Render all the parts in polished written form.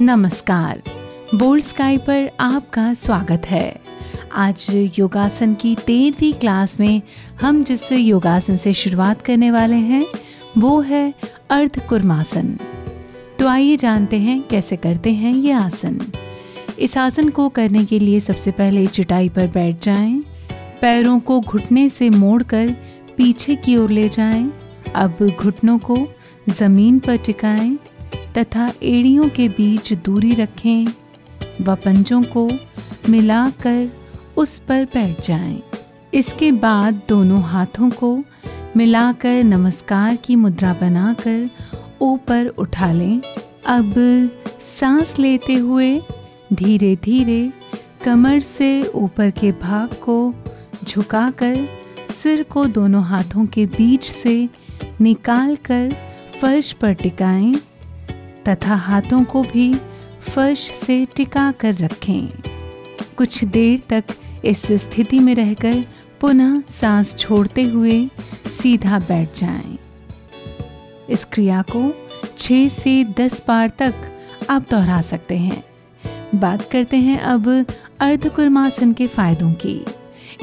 नमस्कार, bold sky पर आपका स्वागत है। आज योगासन की 13वीं क्लास में हम जिस योगासन से शुरुआत करने वाले हैं वो है अर्ध कुर्मासन। तो आइए जानते हैं कैसे करते हैं ये आसन। इस आसन को करने के लिए सबसे पहले चटाई पर बैठ जाएं, पैरों को घुटने से मोड़कर पीछे की ओर ले जाएं। अब घुटनों को जमीन पर टिकाएं तथा एड़ियों के बीच दूरी रखें व पंजों को मिलाकर उस पर बैठ जाएं। इसके बाद दोनों हाथों को मिलाकर नमस्कार की मुद्रा बनाकर ऊपर उठा लें। अब सांस लेते हुए धीरे धीरे कमर से ऊपर के भाग को झुकाकर सिर को दोनों हाथों के बीच से निकालकर फर्श पर टिकाएं तथा हाथों को भी फर्श से टिका कर रखें। कुछ देर तक इस स्थिति में रहकर पुनः सांस छोड़ते हुए सीधा बैठ जाएं। इस क्रिया को 6 से 10 बार तक आप दोहरा सकते हैं। बात करते हैं अब अर्ध कुर्मासन के फायदों की।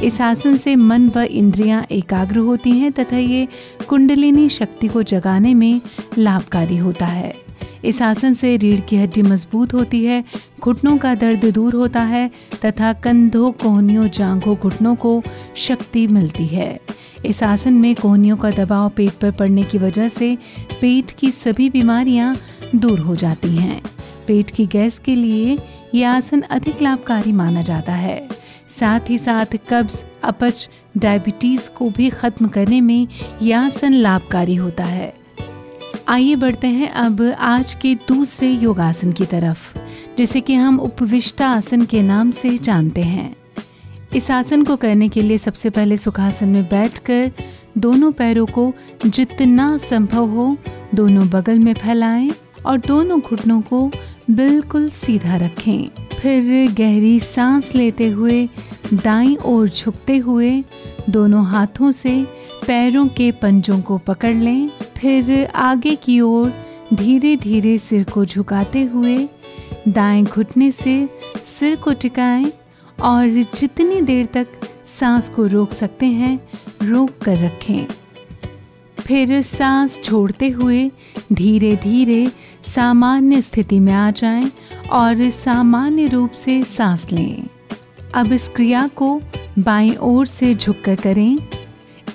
इस आसन से मन व इंद्रियां एकाग्र होती हैं तथा ये कुंडलिनी शक्ति को जगाने में लाभकारी होता है। इस आसन से रीढ़ की हड्डी मजबूत होती है, घुटनों का दर्द दूर होता है तथा कंधों, कोहनियों, जांघों, घुटनों को शक्ति मिलती है। इस आसन में कोहनियों का दबाव पेट पर पड़ने की वजह से पेट की सभी बीमारियां दूर हो जाती हैं। पेट की गैस के लिए ये आसन अधिक लाभकारी माना जाता है। साथ ही साथ कब्ज, अपच, डायबिटीज को भी खत्म करने में यह आसन लाभकारी होता है। आइए बढ़ते हैं अब आज के दूसरे योगासन की तरफ, जिसे कि हम उपविष्टासन के नाम से जानते हैं। इस आसन को करने के लिए सबसे पहले सुखासन में बैठकर दोनों पैरों को जितना संभव हो दोनों बगल में फैलाएं और दोनों घुटनों को बिल्कुल सीधा रखें। फिर गहरी सांस लेते हुए दाईं ओर झुकते हुए दोनों हाथों से पैरों के पंजों को पकड़ लें। फिर आगे की ओर धीरे धीरे सिर को झुकाते हुए दाएं घुटने से सिर को टिकाएं और जितनी देर तक सांस को रोक सकते हैं रोक कर रखें। फिर सांस छोड़ते हुए धीरे धीरे सामान्य स्थिति में आ जाएं और सामान्य रूप से सांस लें। अब इस क्रिया को बाईं ओर से झुककर करें।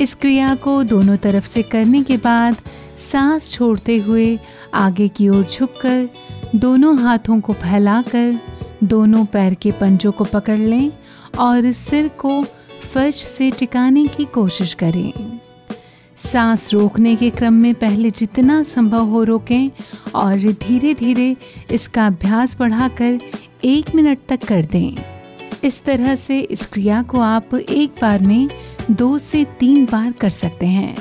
इस क्रिया को दोनों तरफ से करने के बाद सांस छोड़ते हुए आगे की ओर झुककर दोनों हाथों को फैलाकर दोनों पैर के पंजों को पकड़ लें और सिर को फर्श से टिकाने की कोशिश करें। सांस रोकने के क्रम में पहले जितना संभव हो रोकें और धीरे धीरे इसका अभ्यास बढ़ाकर 1 मिनट तक कर दें। इस तरह से इस क्रिया को आप एक बार में 2 से 3 बार कर सकते हैं।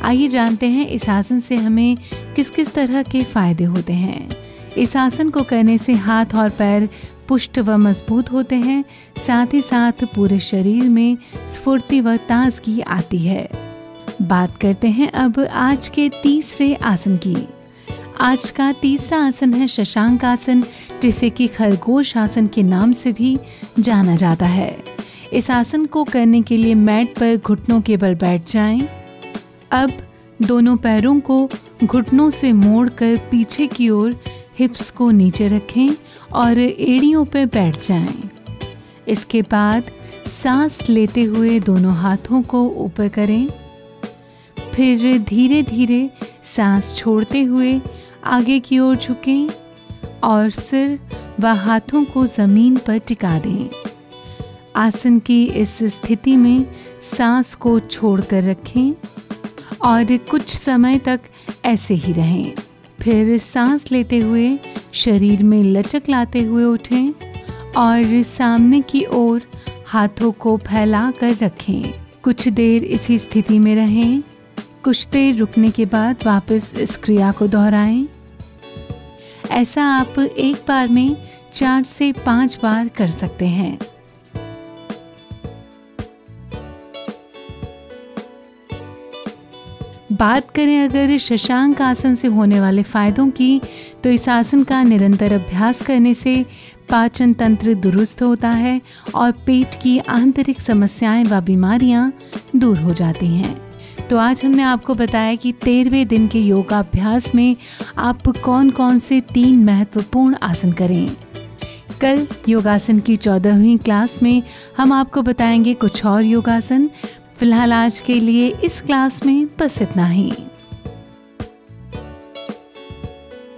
आइए जानते हैं इस आसन से हमें किस किस तरह के फायदे होते हैं। इस आसन को करने से हाथ और पैर पुष्ट व मजबूत होते हैं। साथ ही साथ पूरे शरीर में स्फूर्ति व ताजगी आती है। बात करते हैं अब आज के तीसरे आसन की। आज का तीसरा आसन है शशांक आसन, जिसे कि खरगोश आसन के नाम से भी जाना जाता है। इस आसन को करने के लिए मैट पर घुटनों के बल बैठ जाएं। अब दोनों पैरों को घुटनों से मोड़कर पीछे की ओर हिप्स को नीचे रखें और एड़ियों पर बैठ जाएं। इसके बाद सांस लेते हुए दोनों हाथों को ऊपर करें। फिर धीरे धीरे सांस छोड़ते हुए आगे की ओर झुकें और सिर व हाथों को जमीन पर टिका दें। आसन की इस स्थिति में सांस को छोड़कर रखें और कुछ समय तक ऐसे ही रहें। फिर सांस लेते हुए शरीर में लचक लाते हुए उठें और सामने की ओर हाथों को फैला कर रखें। कुछ देर इसी स्थिति में रहें। कुछ देर रुकने के बाद वापस इस क्रिया को दोहराएं। ऐसा आप एक बार में 4 से 5 बार कर सकते हैं। बात करें अगर शशांक आसन से होने वाले फ़ायदों की, तो इस आसन का निरंतर अभ्यास करने से पाचन तंत्र दुरुस्त होता है और पेट की आंतरिक समस्याएं व बीमारियां दूर हो जाती हैं। तो आज हमने आपको बताया कि 13वें दिन के योगाभ्यास में आप कौन कौन से 3 महत्वपूर्ण आसन करें। कल योगासन की 14वीं क्लास में हम आपको बताएंगे कुछ और योगासन। फिलहाल आज के लिए इस क्लास में बस इतना ही।